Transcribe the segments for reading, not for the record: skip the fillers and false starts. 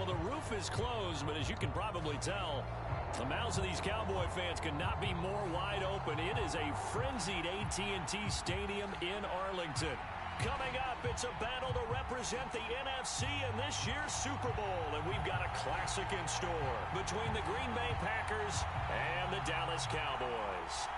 Well, the roof is closed, but as you can probably tell, the mouths of these Cowboy fans could not be more wide open. It is a frenzied AT&T Stadium in Arlington. Coming up, it's a battle to represent the NFC in this year's Super Bowl, and we've got a classic in store between the Green Bay Packers and the Dallas Cowboys.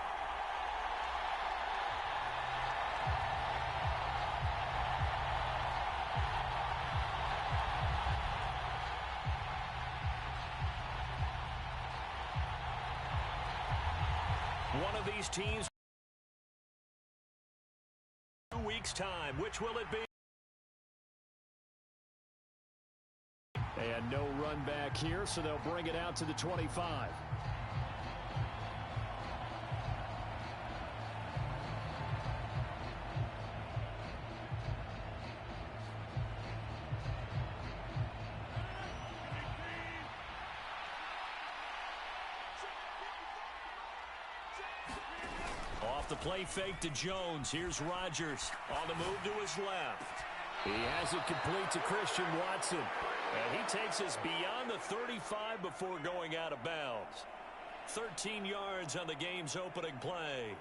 One of these teams 2 weeks' time. Which will it be? And no run back here, so they'll bring it out to the 25. Off the play fake to Jones. Here's Rodgers on the move to his left. He has it complete to Christian Watson. And he takes us beyond the 35 before going out of bounds. 13 yards on the game's opening play.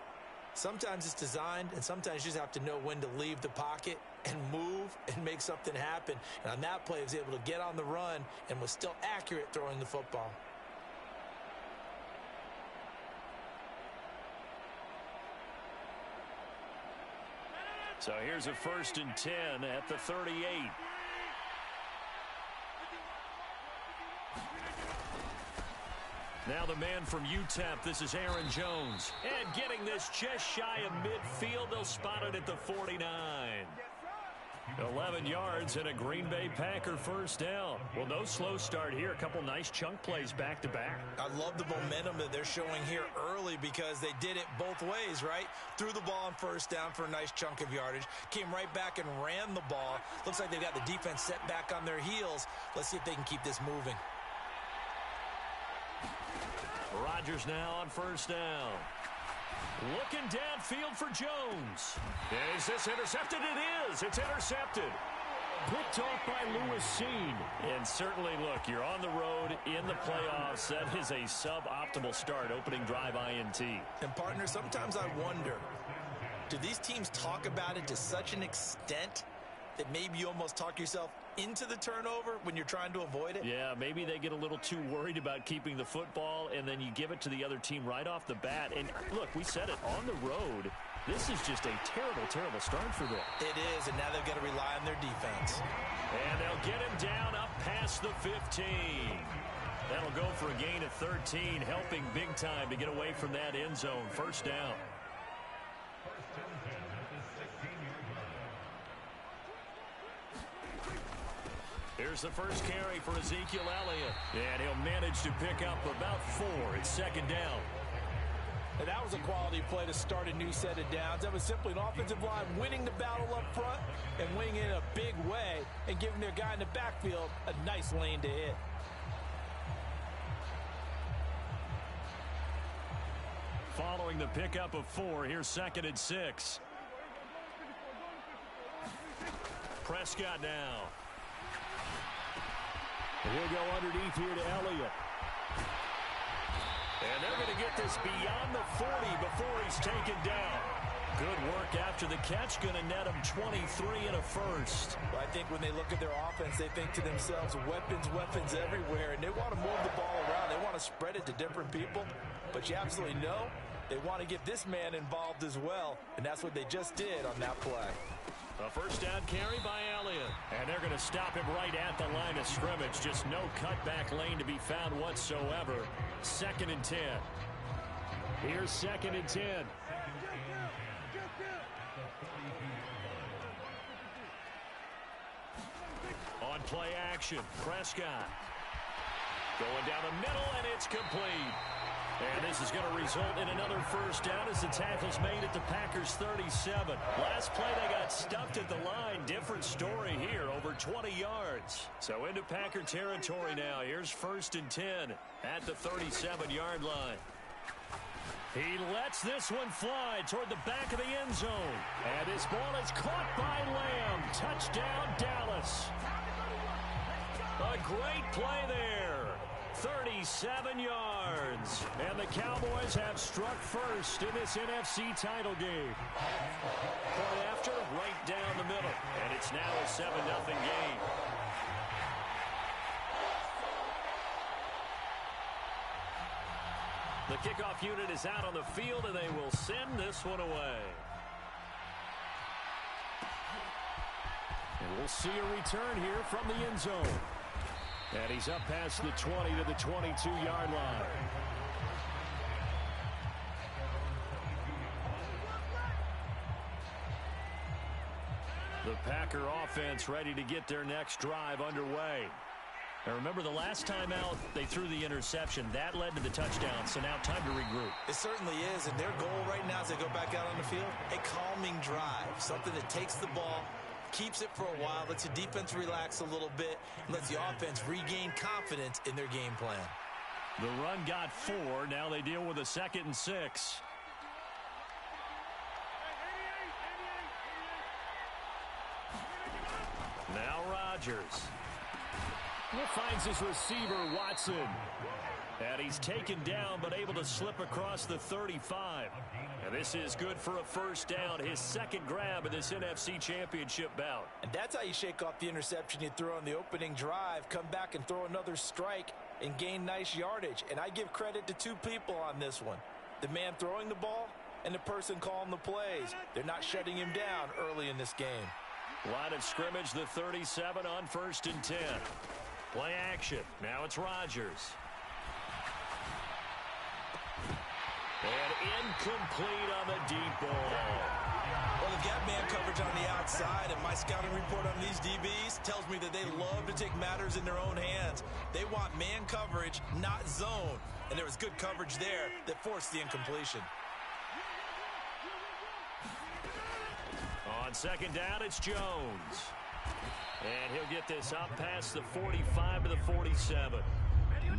Sometimes it's designed, and sometimes you just have to know when to leave the pocket and move and make something happen. And on that play, he was able to get on the run and was still accurate throwing the football. So here's a 1st and 10 at the 38. Now the man from UTEP, this is Aaron Jones. And getting this just shy of midfield, they'll spot it at the 49. 11 yards and a Green Bay Packer first down. Well, no slow start here. A couple nice chunk plays back-to-back. I love the momentum that they're showing here early because they did it both ways, right? Threw the ball on first down for a nice chunk of yardage. Came right back and ran the ball. Looks like they've got the defense set back on their heels. Let's see if they can keep this moving. Rodgers now on first down. Looking downfield for Jones. Is this intercepted? It is. It's intercepted. Picked off by Lewis Seen. And certainly, look, you're on the road in the playoffs. That is a suboptimal start, opening drive INT. And, partner, sometimes I wonder, do these teams talk about it to such an extent that maybe you almost talk yourself into the turnover when you're trying to avoid it? Yeah, maybe they get a little too worried about keeping the football, and then you give it to the other team right off the bat. And, look, we said it, on the road, this is just a terrible, terrible start for them. It is, and now they've got to rely on their defense. And they'll get him down up past the 15. That'll go for a gain of 13, helping big time to get away from that end zone. First down. Here's the first carry for Ezekiel Elliott. And he'll manage to pick up about 4. It's second down. And that was a quality play to start a new set of downs. That was simply an offensive line winning the battle up front and winning in a big way and giving their guy in the backfield a nice lane to hit. Following the pickup of 4, here's 2nd and 6. Prescott now. He'll go underneath here to Elliott. And they're going to get this beyond the 40 before he's taken down. Good work after the catch. Going to net him 23 and a first. Well, I think when they look at their offense, they think to themselves, weapons, weapons everywhere. And they want to move the ball around. They want to spread it to different people. But you absolutely know they want to get this man involved as well. And that's what they just did on that play. A first down carry by Elliott. And they're going to stop him right at the line of scrimmage. Just no cutback lane to be found whatsoever. 2nd and 10. Here's 2nd and 10. On play action, Prescott. Going down the middle, and it's complete. And this is going to result in another first down as the tackle's made at the Packers' 37. Last play, they got stuffed at the line. Different story here, over 20 yards. So into Packer territory now. Here's 1st and 10 at the 37-yard line. He lets this one fly toward the back of the end zone. And this ball is caught by Lamb. Touchdown, Dallas. A great play there. 37 yards. And the Cowboys have struck first in this NFC title game. Point after, right down the middle. And it's now a 7-0 game. The kickoff unit is out on the field, and they will send this one away. And we'll see a return here from the end zone. And he's up past the 20 to the 22-yard line. The Packer offense ready to get their next drive underway. Now remember, the last time out, they threw the interception. That led to the touchdown, so now time to regroup. It certainly is, and their goal right now as they go back out on the field, a calming drive, something that takes the ball, keeps it for a while, lets the defense relax a little bit, and lets the offense regain confidence in their game plan. The run got 4. Now they deal with a 2nd and 6. Now Rodgers. He finds his receiver, Watson. And he's taken down, but able to slip across the 35. And this is good for a first down, his 2nd grab in this NFC Championship bout. And that's how you shake off the interception you threw on the opening drive, come back and throw another strike and gain nice yardage. And I give credit to 2 people on this one. The man throwing the ball and the person calling the plays. They're not shutting him down early in this game. Line of scrimmage, the 37 on 1st and 10. Play action. Now it's Rodgers. And incomplete on the deep ball. Well, they've got man coverage on the outside, and my scouting report on these DBs tells me that they love to take matters in their own hands. They want man coverage, not zone. And there was good coverage there that forced the incompletion. On 2nd down, it's Jones. And he'll get this up past the 45 to the 47.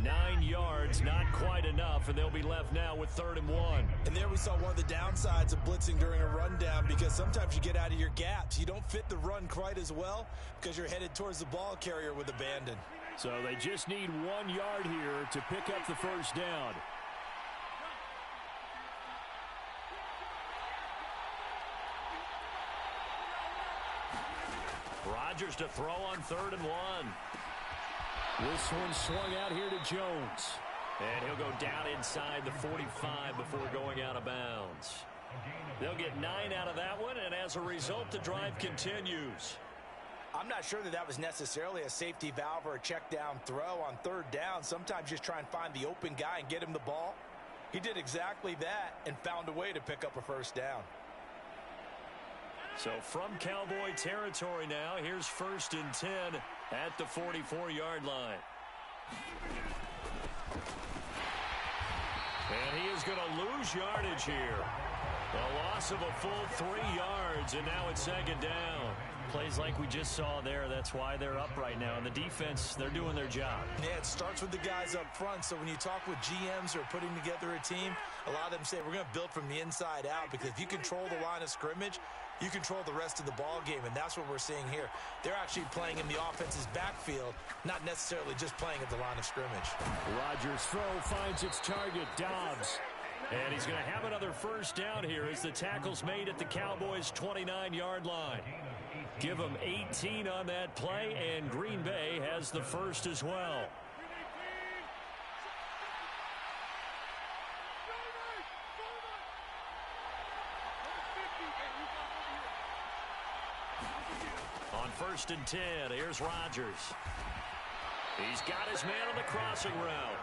9 yards, not quite enough, and they'll be left now with 3rd and 1. And there we saw one of the downsides of blitzing during a rundown, because sometimes you get out of your gaps. You don't fit the run quite as well because you're headed towards the ball carrier with abandon. So they just need 1 yard here to pick up the first down. Rodgers to throw on 3rd and 1. This one swung out here to Jones. And he'll go down inside the 45 before going out of bounds. They'll get 9 out of that one, and as a result, the drive continues. I'm not sure that that was necessarily a safety valve or a check down throw on 3rd down. Sometimes just try and find the open guy and get him the ball. He did exactly that and found a way to pick up a first down. So from Cowboy territory now, here's 1st and 10 at the 44-yard line. And he is going to lose yardage here. A loss of a full 3 yards, and now it's 2nd down. Plays like we just saw there, that's why they're up right now. And the defense, they're doing their job. Yeah, it starts with the guys up front. So when you talk with GMs who are putting together a team, a lot of them say we're going to build from the inside out, because if you control the line of scrimmage, you control the rest of the ball game, and that's what we're seeing here. They're actually playing in the offense's backfield, not necessarily just playing at the line of scrimmage. Rodgers' throw finds its target, Dobbs. And he's going to have another first down here as the tackle's made at the Cowboys' 29-yard line. Give them 18 on that play, and Green Bay has the first as well. On 1st and 10, here's Rodgers. He's got his man on the crossing route.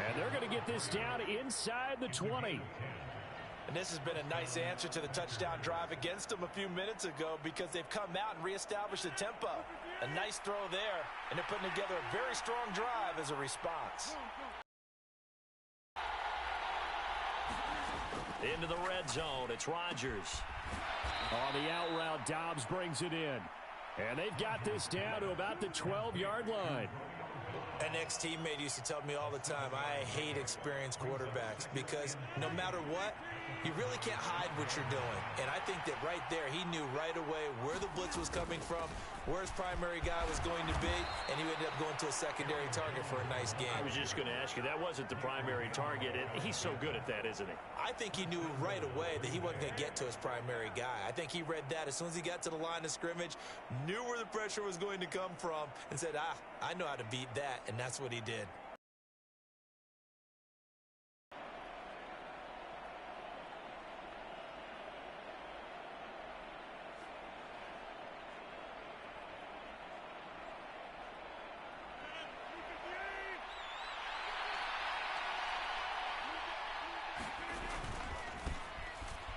And they're going to get this down inside the 20. And this has been a nice answer to the touchdown drive against them a few minutes ago, because they've come out and reestablished the tempo. A nice throw there, and they're putting together a very strong drive as a response. Into the red zone, it's Rodgers. On the out route, Dobbs brings it in. And they've got this down to about the 12-yard line. An ex-teammate used to tell me all the time, I hate experienced quarterbacks because no matter what, you really can't hide what you're doing. And I think that right there, he knew right away where the blitz was coming from, where his primary guy was going to be, and he ended up going to a secondary target for a nice game. I was just going to ask you, that wasn't the primary target, and he's so good at that, isn't he? I think he knew right away that he wasn't going to get to his primary guy. I think he read that as soon as he got to the line of scrimmage, knew where the pressure was going to come from, and said, I know how to beat that, and that's what he did.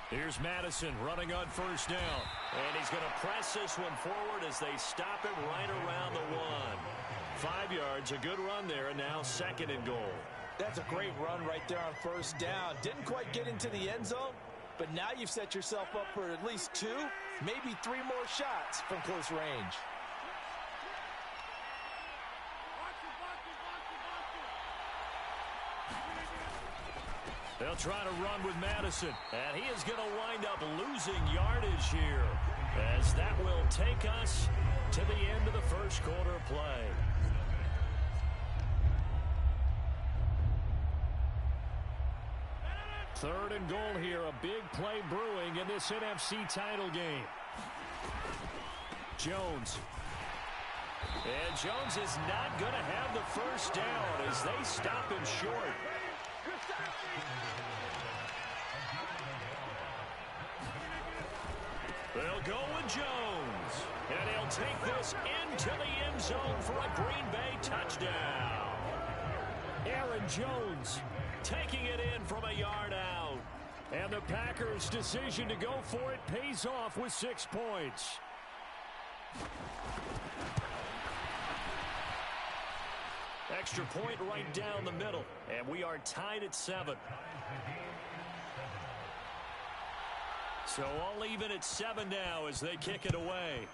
Here's Madison running on first down. And he's going to press this one forward as they stop him right around the 1. 5 yards, a good run there, and now 2nd and goal. That's a great run right there on first down. Didn't quite get into the end zone, but now you've set yourself up for at least 2, maybe 3 more shots from close range. They'll try to run with Madison, and he is going to wind up losing yardage here, as that will take us to the end of the first quarter of play. Third and goal here, a big play brewing in this NFC title game. Jones. And Jones is not going to have the first down as they stop him short. They'll go with Jones. And he'll take this into the end zone for a Green Bay touchdown. Aaron Jones taking it in from a yard out. And the Packers' decision to go for it pays off with 6 points. Extra point right down the middle. And we are tied at 7. So all even at 7 now as they kick it away.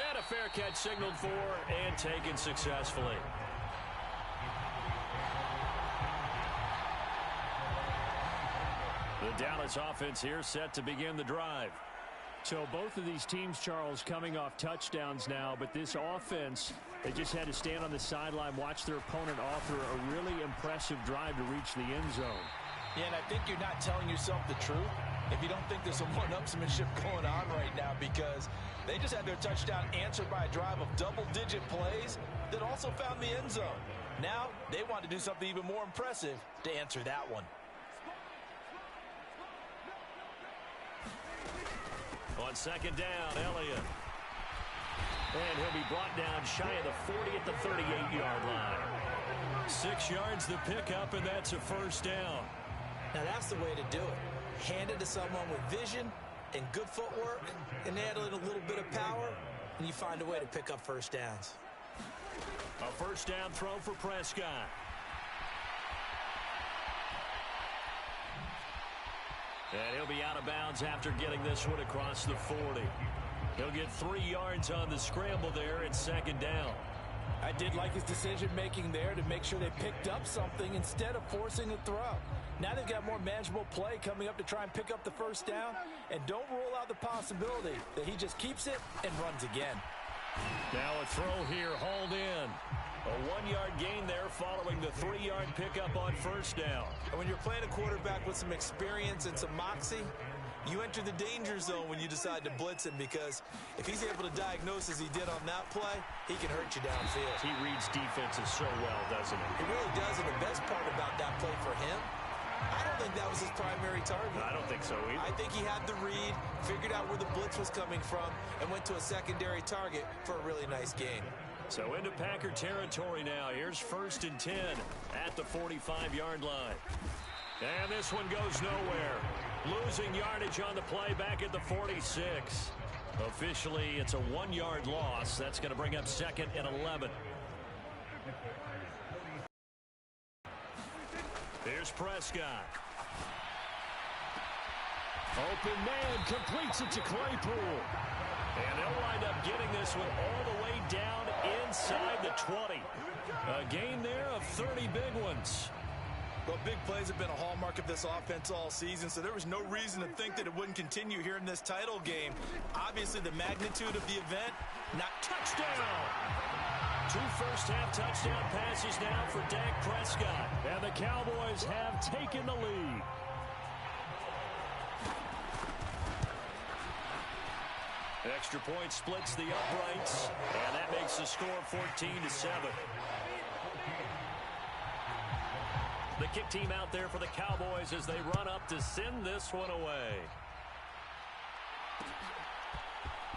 And a fair catch signaled for and taken successfully. The Dallas offense here set to begin the drive. So both of these teams, Charles, coming off touchdowns now, but this offense, they just had to stand on the sideline, watch their opponent offer a really impressive drive to reach the end zone. Yeah, and I think you're not telling yourself the truth if you don't think there's some one-upsmanship going on right now, because they just had their touchdown answered by a drive of double-digit plays that also found the end zone. Now they want to do something even more impressive to answer that one. On second down, Elliott. And he'll be brought down shy of the 40 at the 38-yard line. 6 yards the pickup, and that's a first down. Now that's the way to do it. Hand it to someone with vision and good footwork, and add in a little bit of power, and you find a way to pick up first downs. A first down throw for Prescott. And he'll be out of bounds after getting this one across the 40. He'll get 3 yards on the scramble there at second down. I did like his decision-making there to make sure they picked up something instead of forcing a throw. Now they've got more manageable play coming up to try and pick up the first down, and don't rule out the possibility that he just keeps it and runs again. Now a throw here hauled in. A 1-yard gain there following the 3-yard pickup on first down. And when you're playing a quarterback with some experience and some moxie, you enter the danger zone when you decide to blitz him, because if he's able to diagnose as he did on that play, he can hurt you downfield. He reads defenses so well, doesn't he? He really does, and the best part about that play for him, I don't think that was his primary target. I don't think so either. I think he had the read, figured out where the blitz was coming from, and went to a secondary target for a really nice gain. So into Packer territory now. Here's 1st and 10 at the 45-yard line. And this one goes nowhere. Losing yardage on the play back at the 46. Officially, it's a 1-yard loss. That's going to bring up 2nd and 11. Here's Prescott. Open man, completes it to Claypool. And they'll wind up getting this one all the way down inside the 20. A gain there of 30 big ones. Well, big plays have been a hallmark of this offense all season, so there was no reason to think that it wouldn't continue here in this title game. Obviously, the magnitude of the event, not touchdown. 2 first-half touchdown passes now for Dak Prescott. And the Cowboys have taken the lead. Extra point splits the uprights, and that makes the score 14-7. The kick team out there for the Cowboys as they run up to send this one away.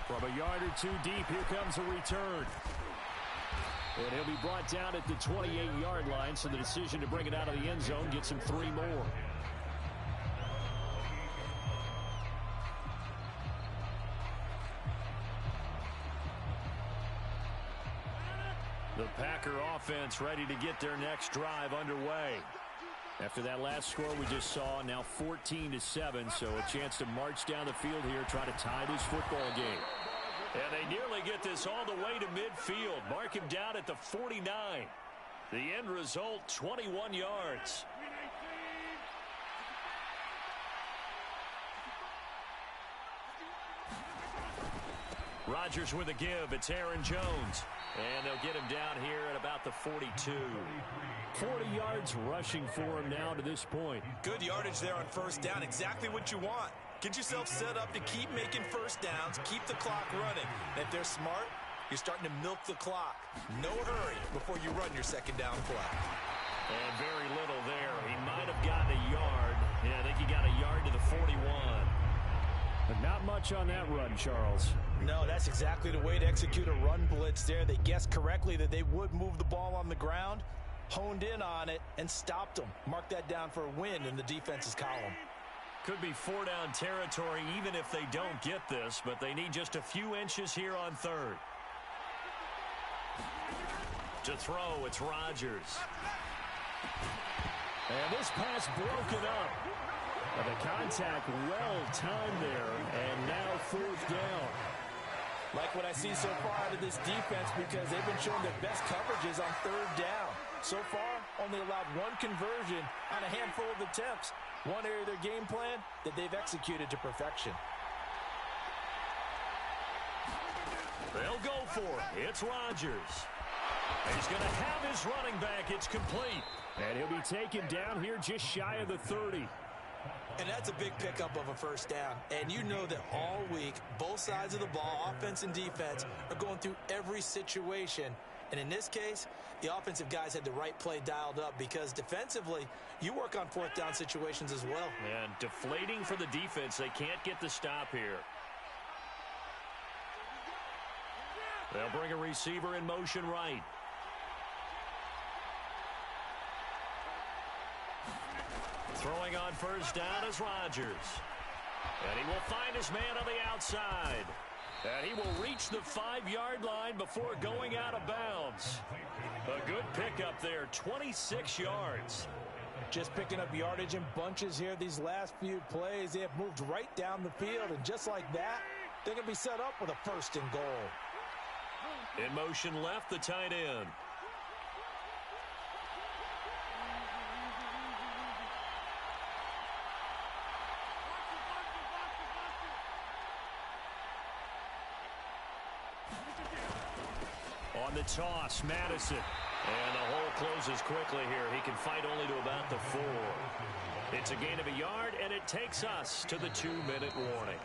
From a yard or two deep, here comes a return. And he'll be brought down at the 28-yard line, so the decision to bring it out of the end zone gets him 3 more. The Packer offense ready to get their next drive underway. After that last score we just saw, now 14-7, so a chance to march down the field here, try to tie this football game. And they nearly get this all the way to midfield. Mark him down at the 49. The end result, 21 yards. Rodgers with a give. It's Aaron Jones. And they'll get him down here at about the 42. 40 yards rushing for him now to this point. Good yardage there on first down. Exactly what you want. Get yourself set up to keep making first downs, keep the clock running. And if they're smart, you're starting to milk the clock. No hurry before you run your second down play. And very little there. He might have gotten a yard. Yeah, I think he got a yard to the 41. But not much on that run, Charles. No, that's exactly the way to execute a run blitz there. They guessed correctly that they would move the ball on the ground, honed in on it, and stopped them. Mark that down for a win in the defense's column. Could be 4-down territory even if they don't get this, but they need just a few inches here on third. To throw, it's Rodgers. And this pass broken up. The contact well timed there, and now 4th down. Like what I see so far out of this defense, because they've been showing their best coverages on 3rd down. So far, only allowed 1 conversion on a handful of attempts. One area of their game plan that they've executed to perfection. They'll go for it. It's Rodgers. He's going to have his running back. It's complete. And he'll be taken down here just shy of the 30. And that's a big pickup of a first down. And you know that all week, both sides of the ball, offense and defense, are going through every situation. And in this case, the offensive guys had the right play dialed up, because defensively, you work on 4th down situations as well. And deflating for the defense. They can't get the stop here. They'll bring a receiver in motion right. Throwing on first down is Rodgers. And he will find his man on the outside. And he will reach the 5-yard line before going out of bounds. A good pickup there, 26 yards. Just picking up yardage in bunches here these last few plays. They have moved right down the field, and just like that, they're going to be set up with a 1st and goal. In motion left, the tight end. On the toss, Madison. And the hole closes quickly here. He can fight only to about the 4. It's a gain of a yard, and it takes us to the 2-minute warning.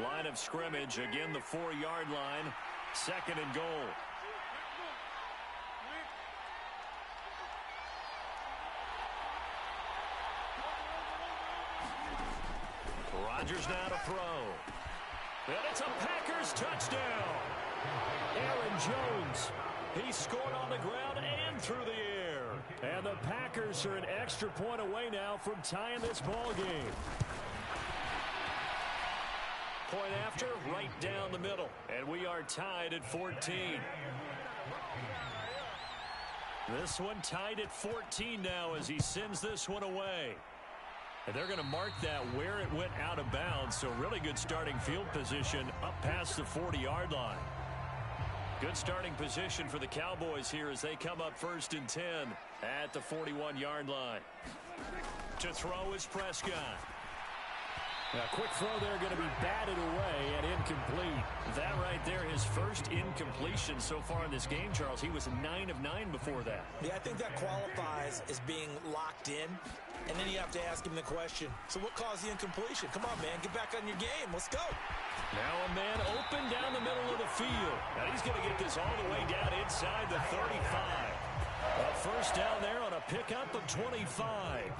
Line of scrimmage, again the 4-yard line, 2nd and goal. Rodgers now to throw. And it's a Packers touchdown. Aaron Jones, he scored on the ground and through the air. And the Packers are an extra point away now from tying this ball game. point after, right down the middle. And we are tied at 14. This one tied at 14 now as he sends this one away. And they're going to mark that where it went out of bounds. So really good starting field position up past the 40-yard line. Good starting position for the Cowboys here as they come up 1st and 10 at the 41-yard line. To throw is Prescott. A quick throw there going to be batted away and incomplete. That right there, his first incompletion so far in this game, Charles. He was 9 of 9 before that. Yeah, I think that qualifies as being locked in. And then you have to ask him the question, so what caused the incompletion? Come on, man, get back on your game. Let's go. Now a man open down the middle of the field. Now he's going to get this all the way down inside the 35. A first down there on a pickup of 25.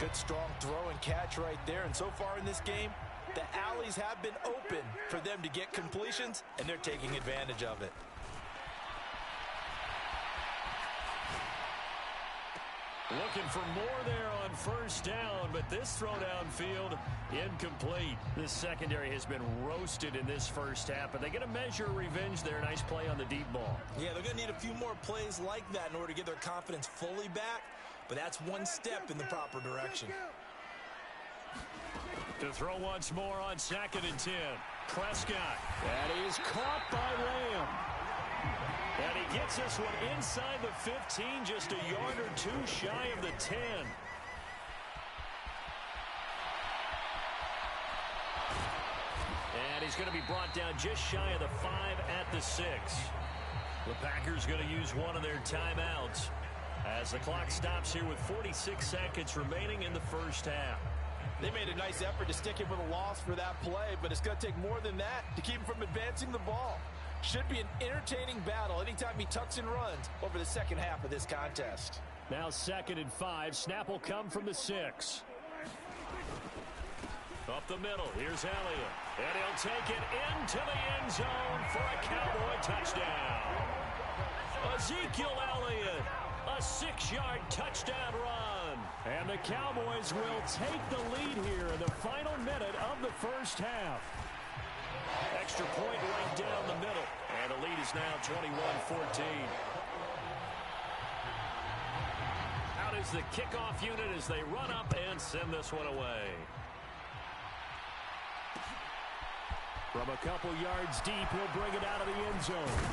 Good strong throw and catch right there. And so far in this game, the alleys have been open for them to get completions, and they're taking advantage of it. Looking for more there on first down, but this throw downfield incomplete. This secondary has been roasted in this first half, but they get a measure of revenge there. Nice play on the deep ball. Yeah, they're going to need a few more plays like that in order to get their confidence fully back, but that's one step in the proper direction. To throw once more on 2nd and 10. Prescott. That is caught by Lamb. And he gets this one inside the 15, just a yard or two shy of the 10. And he's going to be brought down just shy of the 5 at the 6. The Packers going to use one of their timeouts as the clock stops here with 46 seconds remaining in the first half. They made a nice effort to stick him with a loss for that play, but it's going to take more than that to keep him from advancing the ball. Should be an entertaining battle anytime he tucks and runs over the second half of this contest. Now 2nd and 5. Snap will come from the 6. Up the middle, here's Elliott. And he'll take it into the end zone for a Cowboy touchdown. Ezekiel Elliott, a 6-yard touchdown run. And the Cowboys will take the lead here in the final minute of the first half. Extra point right down the middle. And the lead is now 21-14. Out is the kickoff unit as they run up and send this one away. From a couple yards deep, he'll bring it out of the end zone.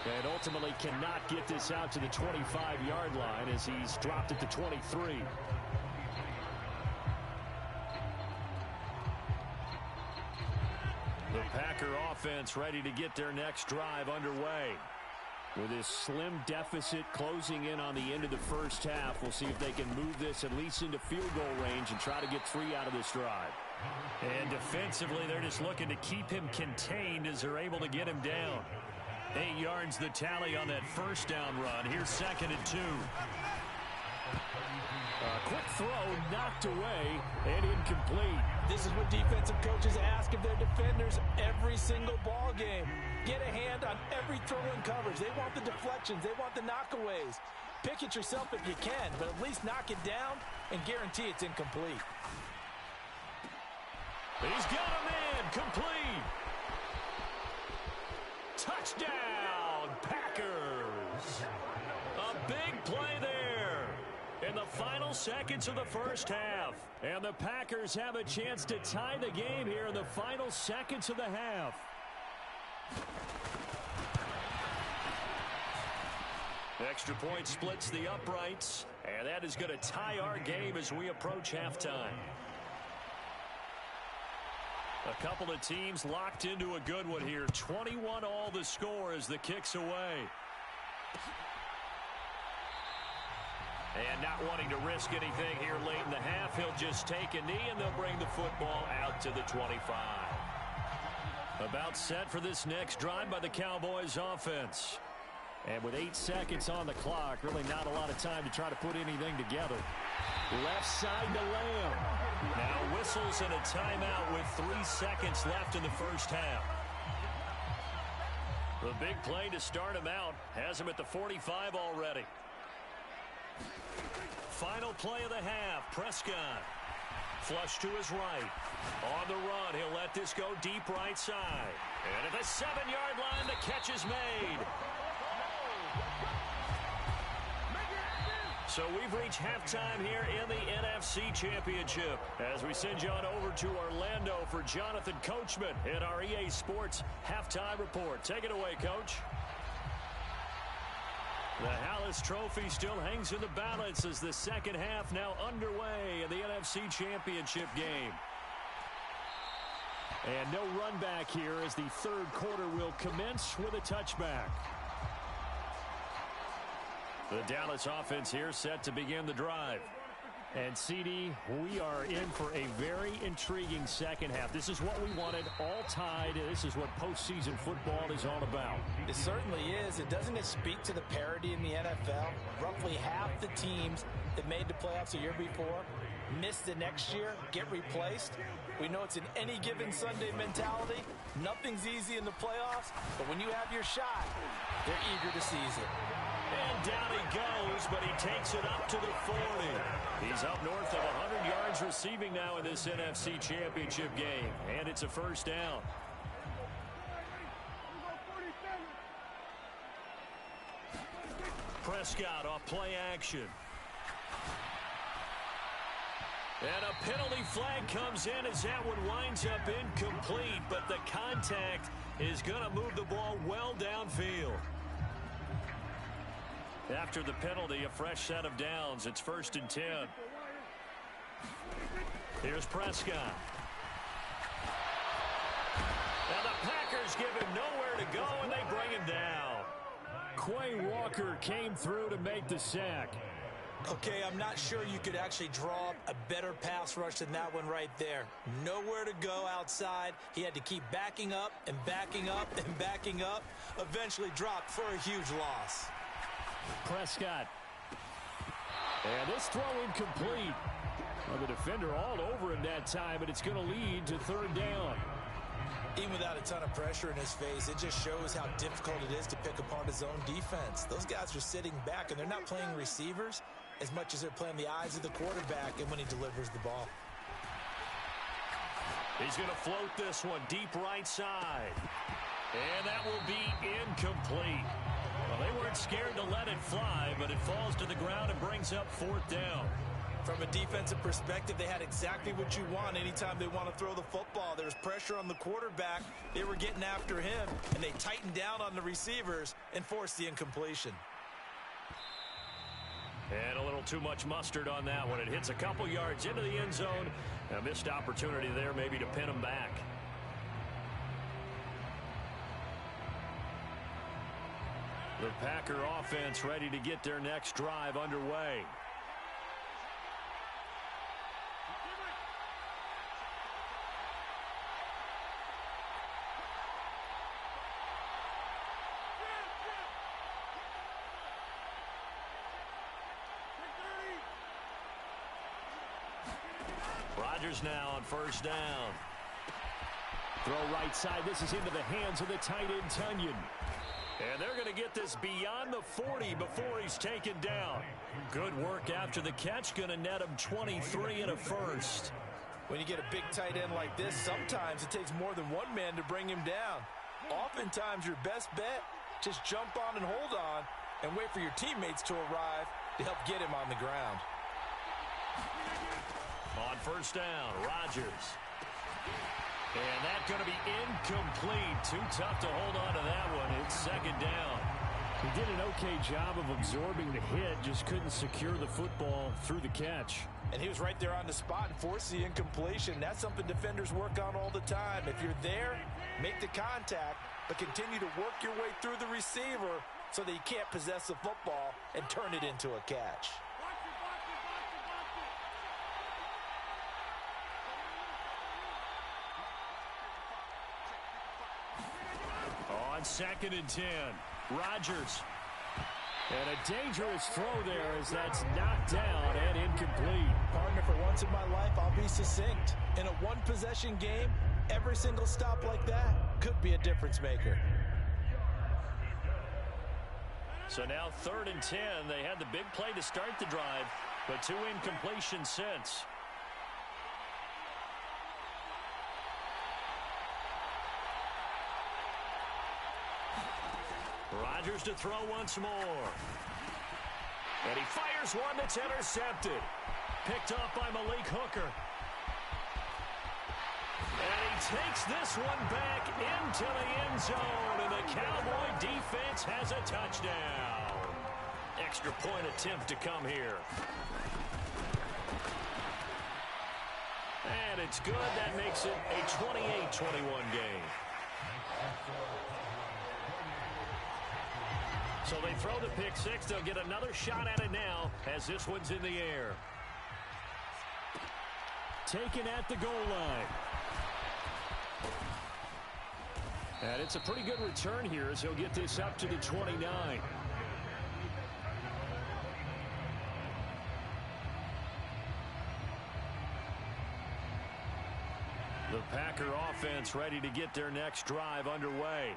And ultimately cannot get this out to the 25-yard line as he's dropped at the 23. The Packer offense ready to get their next drive underway. With this slim deficit closing in on the end of the first half, we'll see if they can move this at least into field goal range and try to get 3 out of this drive. And defensively, they're just looking to keep him contained as they're able to get him down. 8 yards the tally on that first down run. Here's 2nd and 2. A quick throw knocked away and incomplete. This is what defensive coaches ask of their defenders every single ball game. Get a hand on every throw in coverage. They want the deflections. They want the knockaways. Pick it yourself if you can, but at least knock it down and guarantee it's incomplete. He's got a man complete. Touchdown, Packers. A big play there in the final seconds of the first half. And the Packers have a chance to tie the game here in the final seconds of the half. Extra point splits the uprights, and that is going to tie our game as we approach halftime. A couple of teams locked into a good one here. 21 all the score as the kick's away. And not wanting to risk anything here late in the half, he'll just take a knee and they'll bring the football out to the 25. About set for this next drive by the Cowboys offense. And with 8 seconds on the clock, really not a lot of time to try to put anything together. Left side to Lamb. Now whistles and a timeout with 3 seconds left in the first half. The big play to start him out has him at the 45 already. Final play of the half, Prescott. Flush to his right. On the run, he'll let this go deep right side. And at the 7-yard line, the catch is made. So we've reached halftime here in the NFC Championship as we send you on over to Orlando for Jonathan Coachman in our EA Sports Halftime Report. Take it away, Coach. The Hallis Trophy still hangs in the balance as the second half now underway in the NFC Championship game. And no run back here as the third quarter will commence with a touchback. The Dallas offense here set to begin the drive. And, CD, we are in for a very intriguing second half. This is what we wanted, all tied. This is what postseason football is all about. It certainly is. Doesn't it speak to the parity in the NFL? Roughly half the teams that made the playoffs the year before miss the next year, get replaced. We know it's an any given Sunday mentality. Nothing's easy in the playoffs, but when you have your shot, they're eager to seize it. And down he goes, but he takes it up to the 40. He's up north of 100 yards receiving now in this NFC Championship game. And it's a first down. Prescott off play action. And a penalty flag comes in as that one winds up incomplete. But the contact is going to move the ball well downfield. After the penalty, a fresh set of downs. It's 1st and 10. Here's Prescott. And the Packers give him nowhere to go, and they bring him down. Quay Walker came through to make the sack. Okay, I'm not sure you could actually draw up a better pass rush than that one right there. Nowhere to go outside. He had to keep backing up and backing up and backing up. Eventually dropped for a huge loss. Prescott. And this throw incomplete. Well, the defender all over him that time, but it's going to lead to 3rd down. Even without a ton of pressure in his face, it just shows how difficult it is to pick apart his own defense. Those guys are sitting back, and they're not playing receivers as much as they're playing the eyes of the quarterback and when he delivers the ball. He's going to float this one deep right side. And that will be incomplete. Well, they weren't scared to let it fly, but it falls to the ground and brings up 4th down. From a defensive perspective, they had exactly what you want anytime they want to throw the football. There was pressure on the quarterback. They were getting after him, and they tightened down on the receivers and forced the incompletion. And a little too much mustard on that one. It hits a couple yards into the end zone. A missed opportunity there maybe to pin him back. The Packer offense ready to get their next drive underway. Rodgers now on 1st down. Throw right side. This is into the hands of the tight end, Tunyon. And they're going to get this beyond the 40 before he's taken down. Good work after the catch. Going to net him 23 and a first. When you get a big tight end like this, sometimes it takes more than one man to bring him down. Oftentimes, your best bet, just jump on and hold on and wait for your teammates to arrive to help get him on the ground. On 1st down, Rodgers. And that's going to be incomplete. Too tough to hold on to that one. It's 2nd down. He did an okay job of absorbing the hit, just couldn't secure the football through the catch. And he was right there on the spot and forced the incompletion. That's something defenders work on all the time. If you're there, make the contact, but continue to work your way through the receiver so that you can't possess the football and turn it into a catch. On 2nd and 10, Rodgers. And a dangerous throw there as that's knocked down and incomplete. Partner, for once in my life, I'll be succinct. In a one-possession game, every single stop like that could be a difference maker. So now 3rd and 10. They had the big play to start the drive, but 2 incompletions since. Rodgers to throw once more. And he fires one that's intercepted. Picked off by Malik Hooker. And he takes this one back into the end zone, and the Cowboy defense has a touchdown. Extra point attempt to come here. And it's good. That makes it a 28-21 game. So they throw the pick six. They'll get another shot at it now as this one's in the air. Taken at the goal line. And it's a pretty good return here as he'll get this up to the 29. The Packer offense ready to get their next drive underway.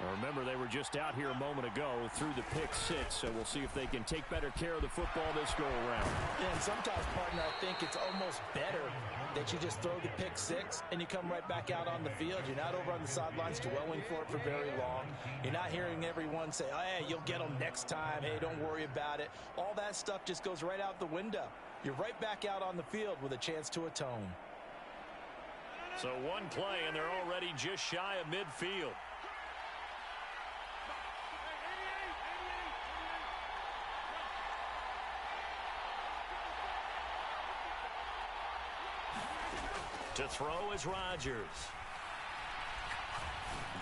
Now remember, they were just out here a moment ago through the pick six, so we'll see if they can take better care of the football this go-around. And sometimes, partner, I think it's almost better that you just throw the pick six and you come right back out on the field. You're not over on the sidelines dwelling for it for very long. You're not hearing everyone say, oh, hey, you'll get them next time. Hey, don't worry about it. All that stuff just goes right out the window. You're right back out on the field with a chance to atone. So one play, and they're already just shy of midfield. To throw is Rodgers.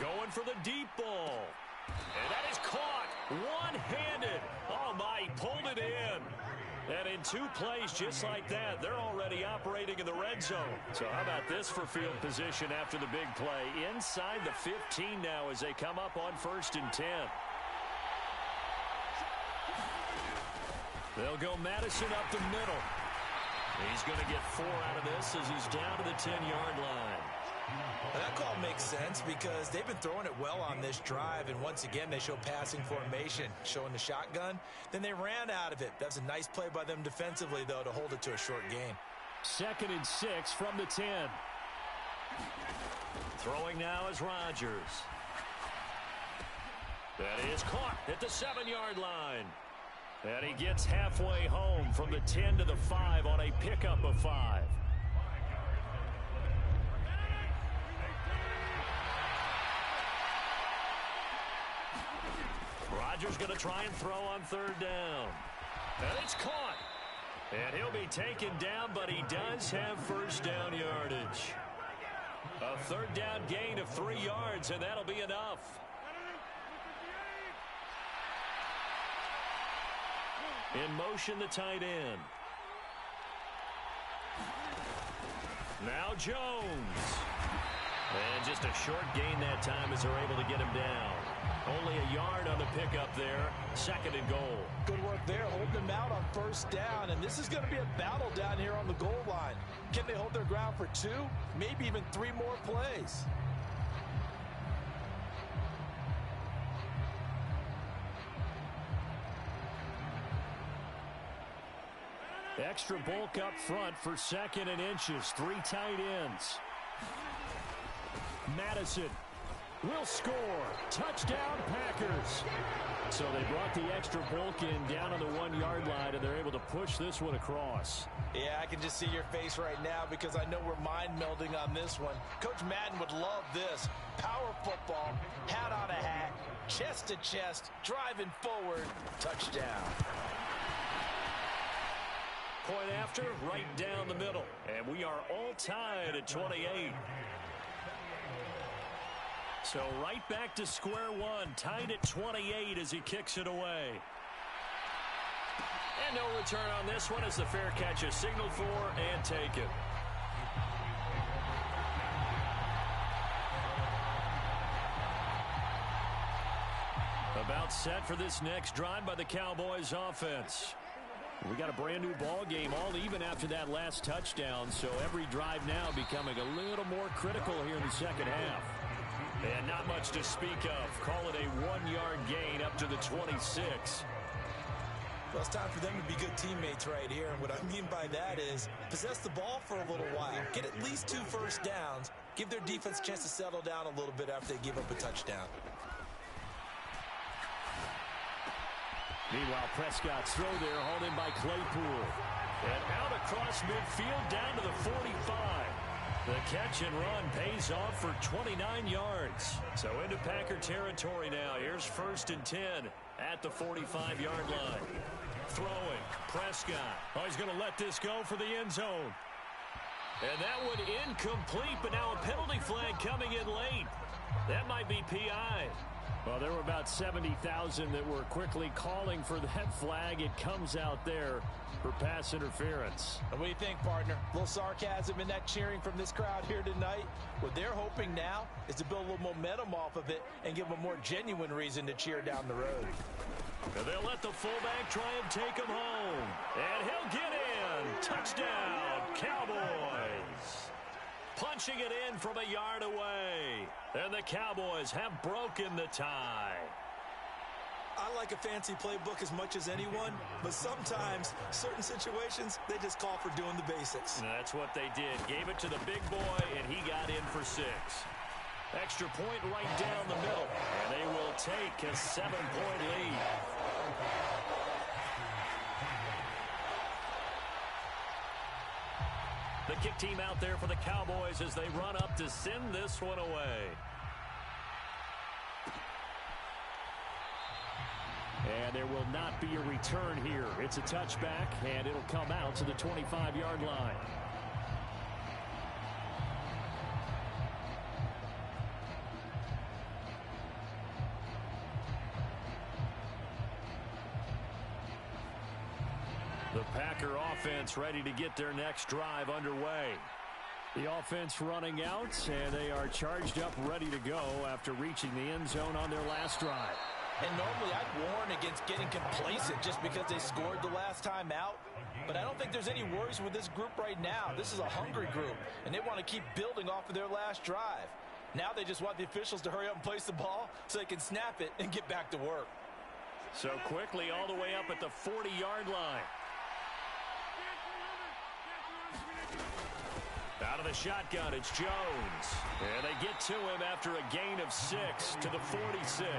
Going for the deep ball. And that is caught one-handed. Oh, my, he pulled it in. And in two plays just like that, they're already operating in the red zone. So how about this for field position after the big play? Inside the 15 now as they come up on 1st and 10. They'll go Madison up the middle. He's going to get 4 out of this as he's down to the 10-yard line. Now that call makes sense because they've been throwing it well on this drive, and once again they show passing formation, showing the shotgun. Then they ran out of it. That's a nice play by them defensively, though, to hold it to a short gain. 2nd and 6 from the 10. Throwing now is Rodgers. That is caught at the 7-yard line. And he gets halfway home from the 10 to the 5 on a pickup of 5. Rodgers going to try and throw on 3rd down. And it's caught. And he'll be taken down, but he does have 1st down yardage. A 3rd down gain of 3 yards, and that'll be enough. In motion, the tight end. Now Jones. And just a short gain that time as they're able to get him down. Only a yard on the pickup there. 2nd and goal. Good work there, holding them out on 1st down. And this is going to be a battle down here on the goal line. Can they hold their ground for 2, maybe even 3 more plays? Extra bulk up front for 2nd and inches. 3 tight ends. Madison will score. Touchdown, Packers. So they brought the extra bulk in down on the 1-yard line, and they're able to push this one across. Yeah, I can just see your face right now because I know we're mind melding on this one. Coach Madden would love this. Power football, hat on a hat, chest to chest, driving forward, touchdown. Point after, right down the middle. And we are all tied at 28. So right back to square one, tied at 28 as he kicks it away. And no return on this one as the fair catch is signaled for and taken. About set for this next drive by the Cowboys offense. We got a brand new ball game, all even after that last touchdown, so every drive now becoming a little more critical here in the second half. And not much to speak of. Call it a 1-yard gain up to the 26. Well, it's time for them to be good teammates right here. And what I mean by that is possess the ball for a little while. Get at least 2 first downs. Give their defense a chance to settle down a little bit after they give up a touchdown. Meanwhile, Prescott's throw there hauled in by Claypool. And out across midfield down to the 45. The catch and run pays off for 29 yards. So into Packer territory now. Here's 1st and 10 at the 45-yard line. Throwing, Prescott. Oh, he's going to let this go for the end zone. And that one incomplete, but now a penalty flag coming in late. That might be PI. Well, there were about 70,000 that were quickly calling for that flag. It comes out there for pass interference. And what do you think, partner? A little sarcasm in that cheering from this crowd here tonight. What they're hoping now is to build a little momentum off of it and give them a more genuine reason to cheer down the road. And they'll let the fullback try and take him home. And he'll get in. Touchdown, Cowboys. Punching it in from a yard away. And the Cowboys have broken the tie. I like a fancy playbook as much as anyone, but sometimes, certain situations, they just call for doing the basics. And that's what they did. Gave it to the big boy, and he got in for 6. Extra point right down the middle. And they will take a 7-point lead. The kick team out there for the Cowboys as they run up to send this one away. And there will not be a return here. It's a touchback, and it'll come out to the 25-yard line. The Packer offense ready to get their next drive underway. The offense running out, and they are charged up, ready to go after reaching the end zone on their last drive. And normally I'd warn against getting complacent just because they scored the last time out. But I don't think there's any worries with this group right now. This is a hungry group, and they want to keep building off of their last drive. Now they just want the officials to hurry up and place the ball so they can snap it and get back to work. So quickly all the way up at the 40-yard line. Out of the shotgun, it's Jones. And they get to him after a gain of 6 to the 46.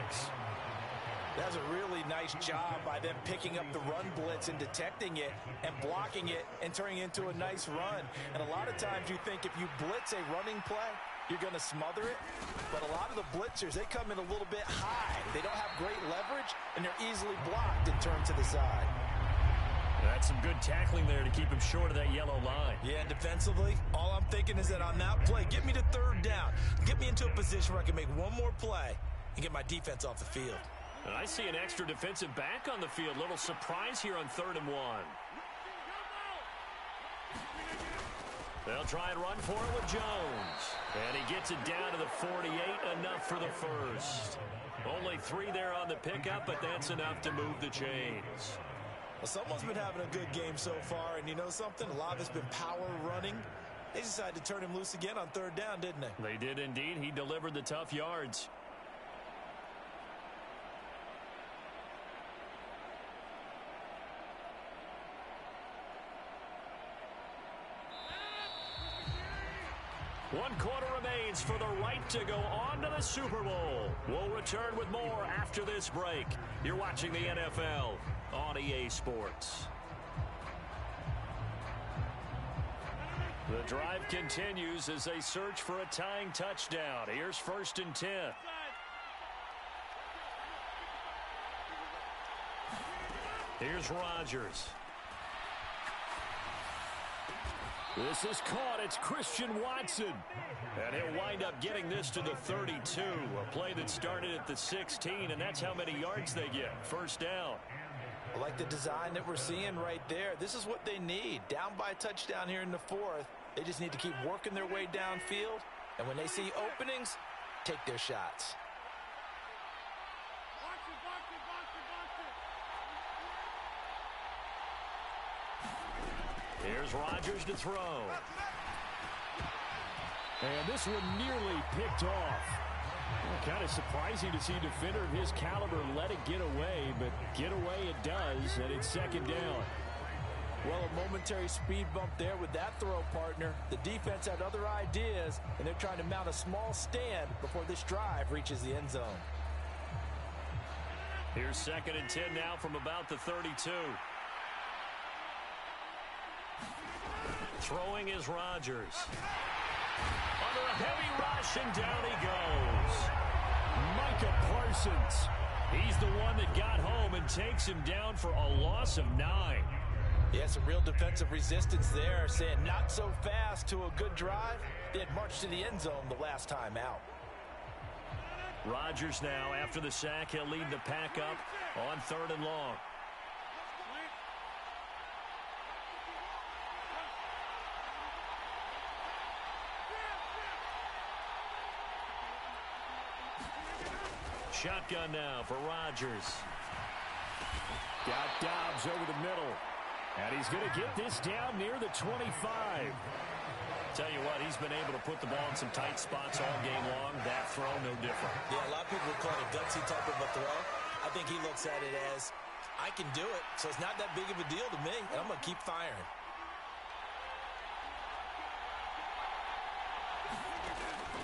That's a really nice job by them picking up the run blitz and detecting it and blocking it and turning it into a nice run. And a lot of times you think if you blitz a running play, you're going to smother it. But a lot of the blitzers, they come in a little bit high. They don't have great leverage, and they're easily blocked and turned to the side. That's some good tackling there to keep him short of that yellow line. Yeah, and defensively, all I'm thinking is that on that play, get me to 3rd down. Get me into a position where I can make one more play and get my defense off the field. And I see an extra defensive back on the field. Little surprise here on 3rd and 1. They'll try and run for it with Jones. And he gets it down to the 48, enough for the first. Only 3 there on the pickup, but that's enough to move the chains. Well, someone's been having a good game so far, and you know something? A lot of it's been power running. They decided to turn him loose again on 3rd down, didn't they? They did indeed. He delivered the tough yards. One quarter remains for the right to go on to the Super Bowl. We'll return with more after this break. You're watching the NFL on EA Sports. The drive continues as they search for a tying touchdown. Here's 1st and 10. Here's Rodgers. This is caught. It's Christian Watson. And he'll wind up getting this to the 32. A play that started at the 16, and that's how many yards they get. 1st down. I like the design that we're seeing right there. This is what they need. Down by a touchdown here in the 4th. They just need to keep working their way downfield. And when they see openings, take their shots. Here's Rodgers to throw. And this one nearly picked off. Well, kind of surprising to see a defender of his caliber let it get away, but get away it does, and it's 2nd down. Well, a momentary speed bump there with that throw, partner. The defense had other ideas, and they're trying to mount a small stand before this drive reaches the end zone. Here's 2nd and 10 now from about the 32. Throwing is Rodgers. Under a heavy rush, and down he goes. Micah Parsons. He's the one that got home and takes him down for a loss of 9. Yeah, some real defensive resistance there, saying not so fast to a good drive. They had marched to the end zone the last time out. Rodgers now, after the sack, he'll lead the pack up on 3rd and long. Shotgun now for Rodgers. Got Dobbs over the middle. And he's going to get this down near the 25. Tell you what, he's been able to put the ball in some tight spots all game long. That throw, no different. Yeah, a lot of people would call it a gutsy type of a throw. I think he looks at it as, I can do it, so it's not that big of a deal to me, and I'm going to keep firing.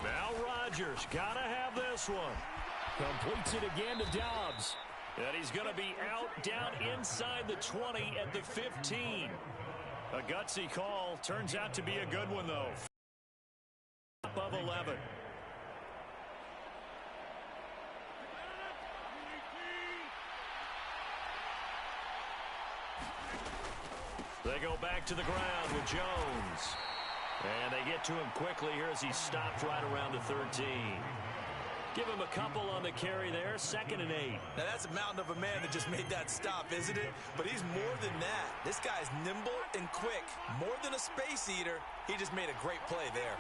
Now Rodgers, got to have this one. Completes it again to Dobbs. And he's going to be out down inside the 20 at the 15. A gutsy call. Turns out to be a good one, though. Top of 11. They go back to the ground with Jones. And they get to him quickly here as he stopped right around the 13. Give him a couple on the carry there. 2nd and 8. Now, that's a mountain of a man that just made that stop, isn't it? But he's more than that. This guy's nimble and quick. More than a space eater. He just made a great play there.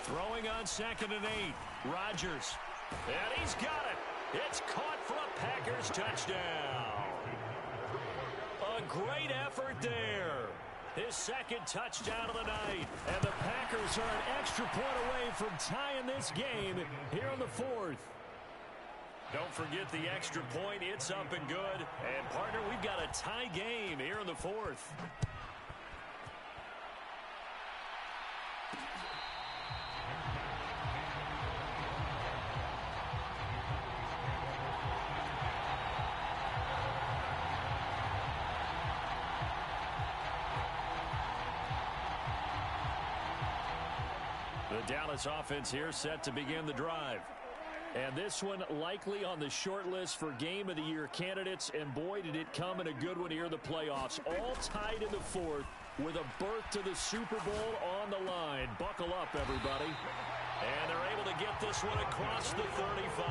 Throwing on 2nd and 8. Rodgers. And he's got it. It's caught for a Packers touchdown. A great effort there. His 2nd touchdown of the night. And the Packers are an extra point away from tying this game here in the 4th. Don't forget the extra point. It's up and good. And, partner, we've got a tie game here in the 4th. The Dallas offense here set to begin the drive. And this one likely on the short list for Game of the Year candidates. And boy, did it come in a good one here in the playoffs. All tied in the 4th with a berth to the Super Bowl on the line. Buckle up, everybody. And they're able to get this one across the 35.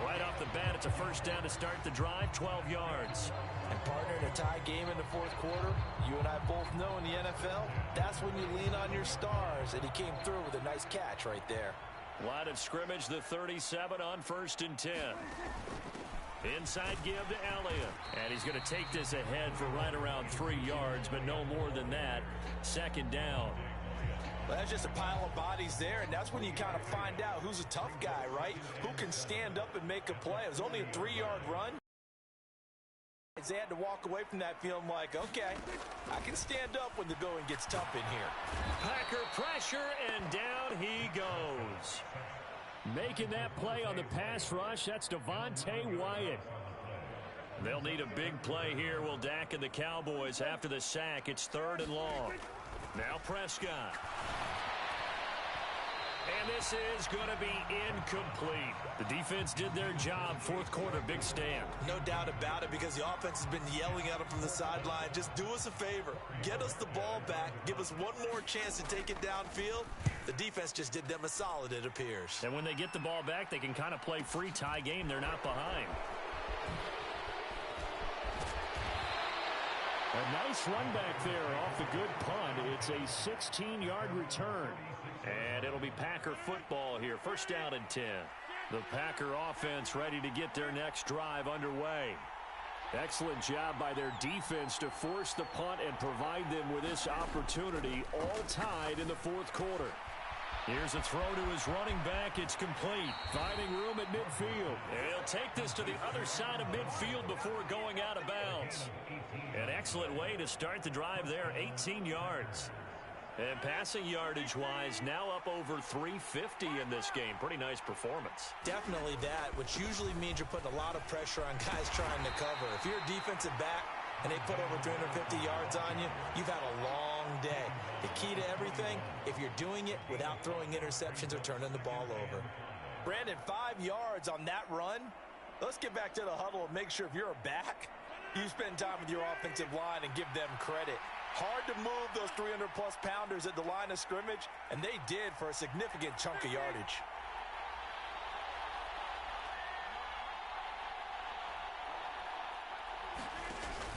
Right off the bat, it's a first down to start the drive, 12 yards. And partner, in a tie game in the 4th quarter, you and I both know in the NFL, that's when you lean on your stars. And he came through with a nice catch right there. Line of scrimmage, the 37 on 1st and 10. Inside give to Elliott. And he's going to take this ahead for right around 3 yards, but no more than that. 2nd down. Well, that's just a pile of bodies there, and that's when you kind of find out who's a tough guy, right? Who can stand up and make a play. It was only a 3-yard run. They had to walk away from that feeling like, okay, I can stand up when the going gets tough in here. Packer pressure, and down he goes. Making that play on the pass rush, that's Devontae Wyatt. They'll need a big play here, will Dak and the Cowboys after the sack. It's 3rd and long. Now Prescott. And this is going to be incomplete. The defense did their job. 4th quarter, big stand. No doubt about it, because the offense has been yelling at them from the sideline. Just do us a favor. Get us the ball back. Give us one more chance to take it downfield. The defense just did them a solid, it appears. And when they get the ball back, they can kind of play free tie game. They're not behind. A nice run back there off the good punt. It's a 16-yard return. And it'll be Packer football here. First down and 10. The Packer offense ready to get their next drive underway. Excellent job by their defense to force the punt and provide them with this opportunity, all tied in the 4th quarter. Here's a throw to his running back. It's complete. Finding room at midfield. And he'll take this to the other side of midfield before going out of bounds. An excellent way to start the drive there, 18 yards. And passing yardage-wise, now up over 350 in this game. Pretty nice performance. Definitely that, which usually means you're putting a lot of pressure on guys trying to cover. If you're a defensive back and they put over 350 yards on you, you've had a long day. The key to everything, if you're doing it without throwing interceptions or turning the ball over. Brandon, 5 yards on that run. Let's get back to the huddle and make sure if you're a back, you spend time with your offensive line and give them credit. Hard to move those 300-plus pounders at the line of scrimmage, and they did for a significant chunk of yardage.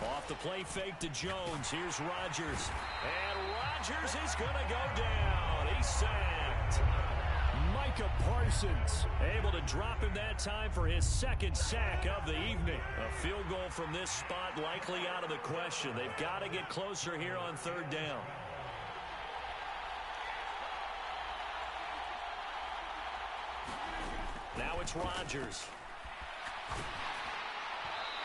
Off the play fake to Jones. Here's Rodgers. And Rodgers is going to go down. He's sacked. Micah Parsons able to drop him that time for his second sack of the evening. A field goal from this spot likely out of the question. They've got to get closer here on third down. Now it's Rodgers.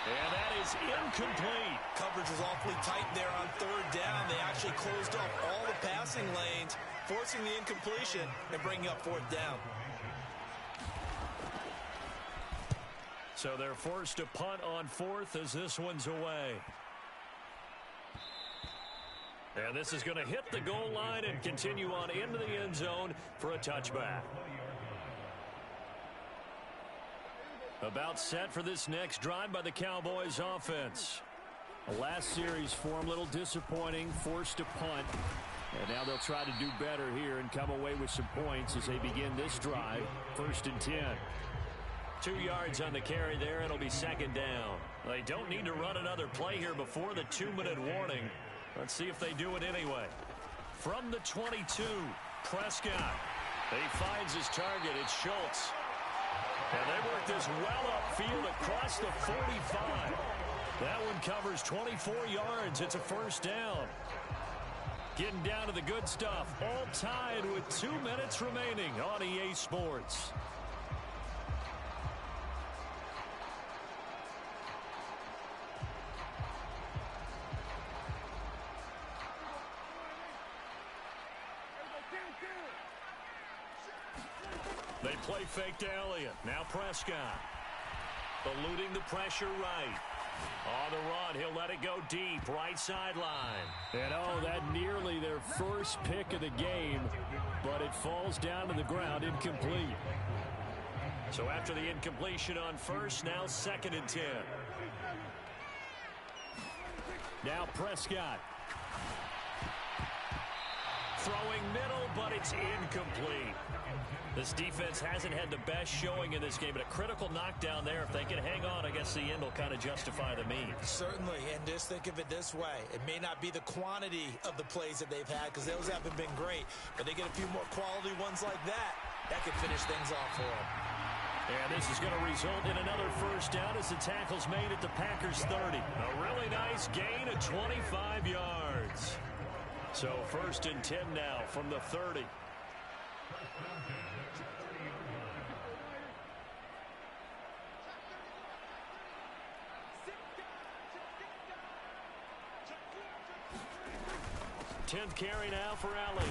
And that is incomplete. Coverage was awfully tight there on third down. They actually closed off all the passing lanes, forcing the incompletion and bringing up fourth down. So they're forced to punt on fourth as this one's away. And this is going to hit the goal line and continue on into the end zone for a touchback. About set for this next drive by the Cowboys offense. The last series for them, a little disappointing, forced to punt. And now they'll try to do better here and come away with some points as they begin this drive. 1st and 10. 2 yards on the carry there. It'll be second down. They don't need to run another play here before the 2-minute warning. Let's see if they do it anyway. From the 22, Prescott. He finds his target. It's Schultz. And they work this well upfield across the 45. That one covers 24 yards. It's a first down. Getting down to the good stuff. All tied with 2 minutes remaining on EA Sports. They play fake to Elliott. Now Prescott. Eluding the pressure right. On the run, he'll let it go deep. Right sideline. And oh, that nearly their first pick of the game. But it falls down to the ground incomplete. So after the incompletion on first, now 2nd and 10. Now Prescott. Throwing middle, but it's incomplete. This defense hasn't had the best showing in this game, but a critical knockdown there. If they can hang on, I guess the end will kind of justify the means. Certainly, and just think of it this way. It may not be the quantity of the plays that they've had because those haven't been great, but they get a few more quality ones like that. That could finish things off for them. And this is going to result in another first down as the tackle's made at the Packers 30. A really nice gain of 25 yards. So 1st and 10 now from the 30. Tenth carry now for Elliott.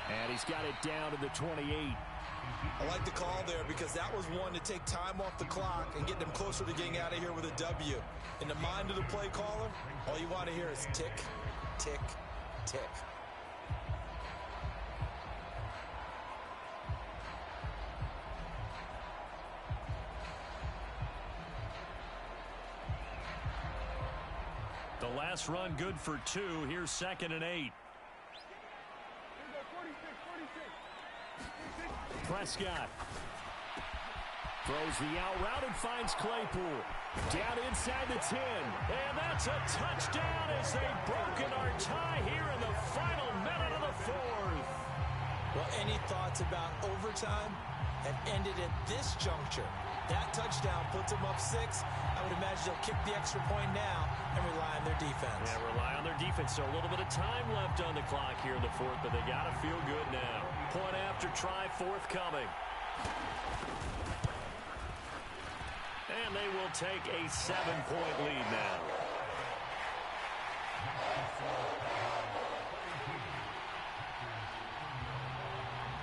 And he's got it down to the 28. I like the call there because that was one to take time off the clock and get them closer to getting out of here with a W. In the mind of the play caller, all you want to hear is tick, tick, tick. The last run good for 2. Here's 2nd and 8. Prescott throws the out route and finds Claypool. Down inside the 10. And that's a touchdown as they've broken our tie here in the final minute of the 4th. Well, any thoughts about overtime have ended at this juncture. That touchdown puts them up 6. I would imagine they'll kick the extra point now and rely on their defense. Yeah, rely on their defense. So a little bit of time left on the clock here in the 4th, but they got to feel good now. Point after try forthcoming. And they will take a 7-point lead now.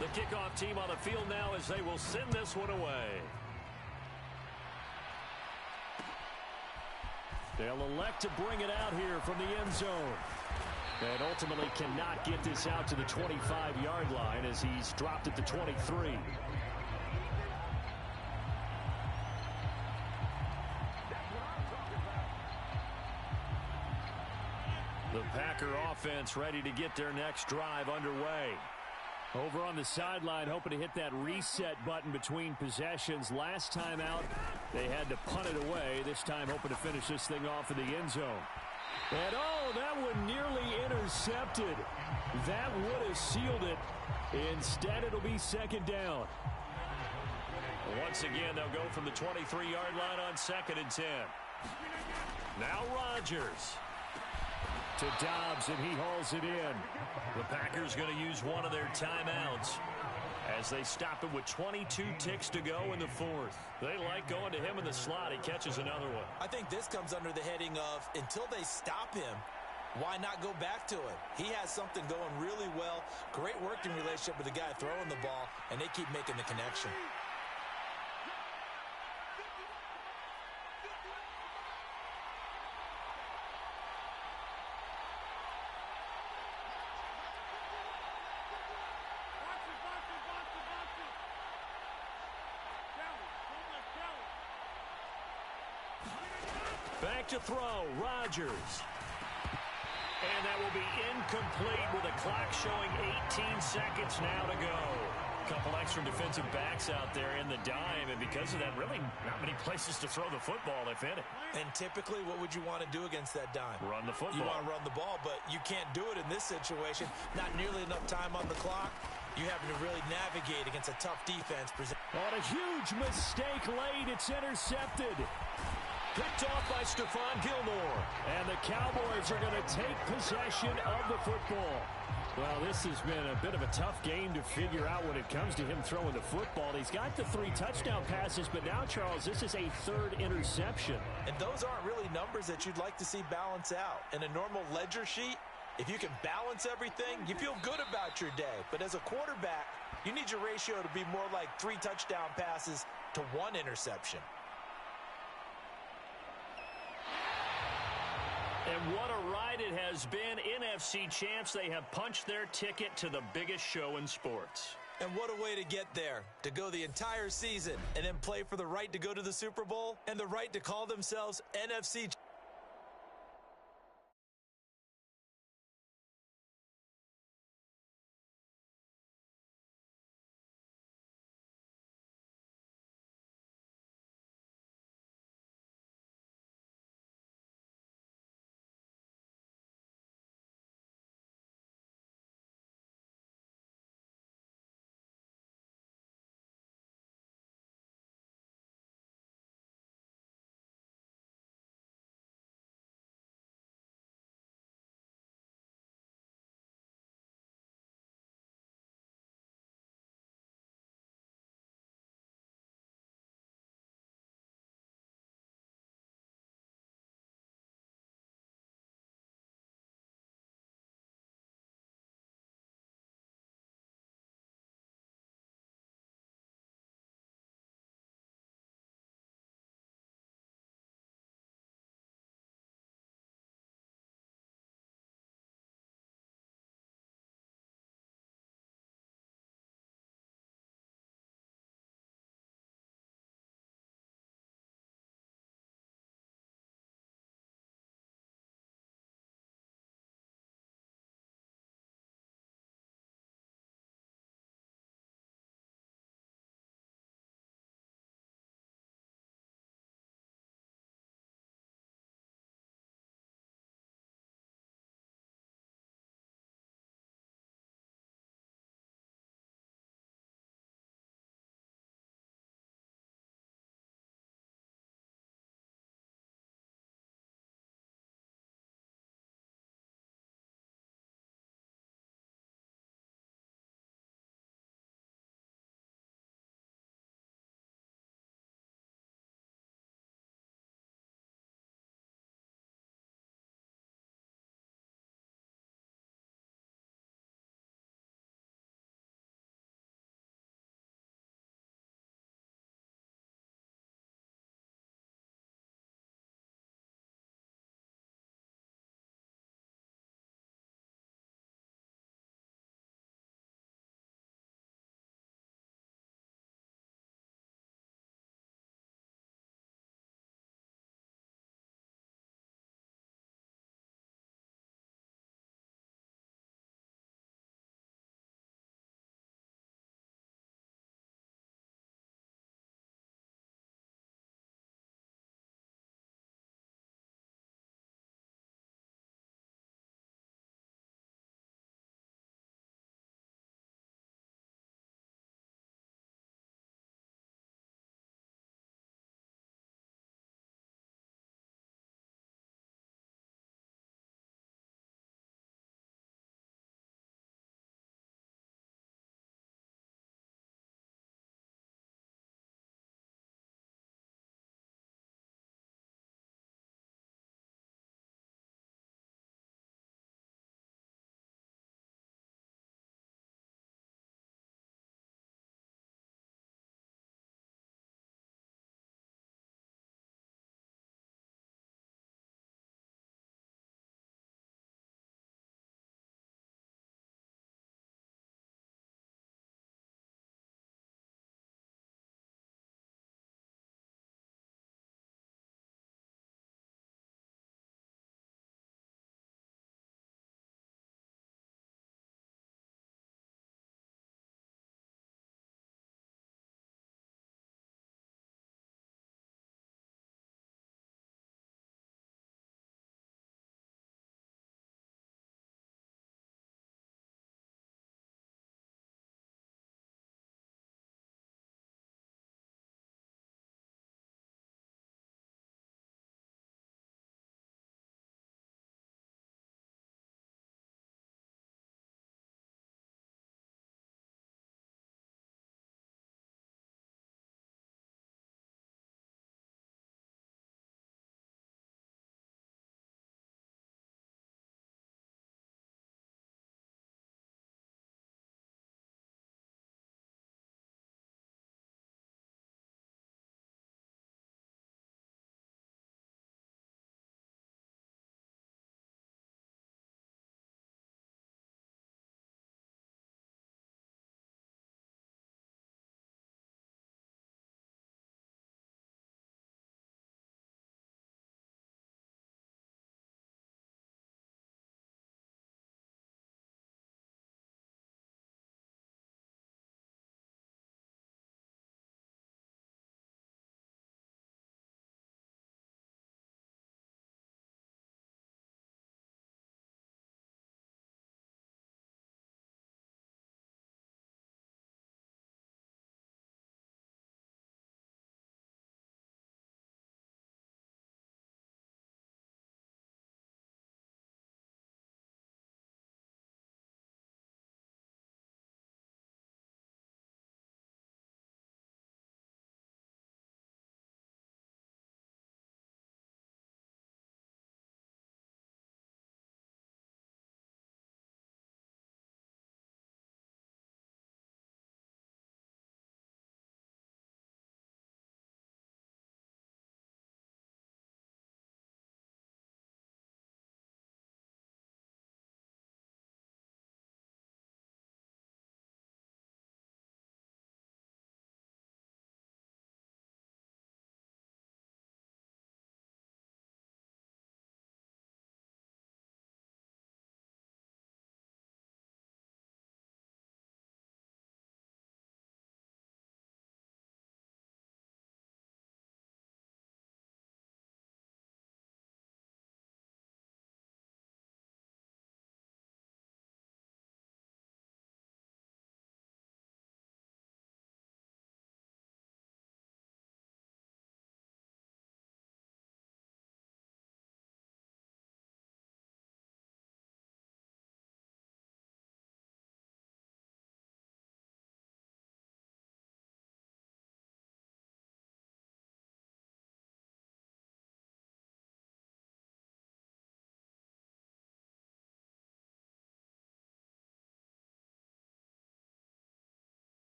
The kickoff team on the field now as they will send this one away. They'll elect to bring it out here from the end zone. And ultimately cannot get this out to the 25-yard line as he's dropped at the 23. The Packer offense ready to get their next drive underway. Over on the sideline, hoping to hit that reset button between possessions. Last time out, they had to punt it away. This time, hoping to finish this thing off in the end zone. And, oh, that one nearly intercepted. That would have sealed it. Instead, it'll be second down. Once again, they'll go from the 23-yard line on 2nd and 10. Now Rodgers. To Dobbs, and he hauls it in. The Packers going to use one of their timeouts as they stop him with 22 ticks to go in the 4th. They like going to him in the slot. He catches another one. I think this comes under the heading of until they stop him, why not go back to it? He has something going really well. Great working relationship with the guy throwing the ball, and they keep making the connection. Back to throw, Rodgers. And that will be incomplete with a clock showing 18 seconds now to go. A couple extra defensive backs out there in the dime, and because of that, really not many places to throw the football, if any. And typically, what would you want to do against that dime? Run the football. You want to run the ball, but you can't do it in this situation. Not nearly enough time on the clock. You having to really navigate against a tough defense. On a huge mistake late, it's intercepted. Picked off by Stephon Gilmore. And the Cowboys are going to take possession of the football. Well, this has been a bit of a tough game to figure out when it comes to him throwing the football. He's got the 3 touchdown passes, but now, Charles, this is a 3rd interception. And those aren't really numbers that you'd like to see balance out. In a normal ledger sheet, if you can balance everything, you feel good about your day. But as a quarterback, you need your ratio to be more like 3 touchdown passes to 1 interception. And what a ride it has been. NFC champs, they have punched their ticket to the biggest show in sports. And what a way to get there, to go the entire season and then play for the right to go to the Super Bowl and the right to call themselves NFC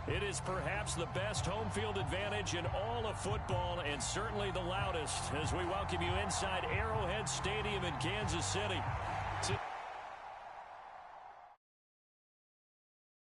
It is perhaps the best home field advantage in all of football, and certainly the loudest, as we welcome you inside Arrowhead Stadium in Kansas City.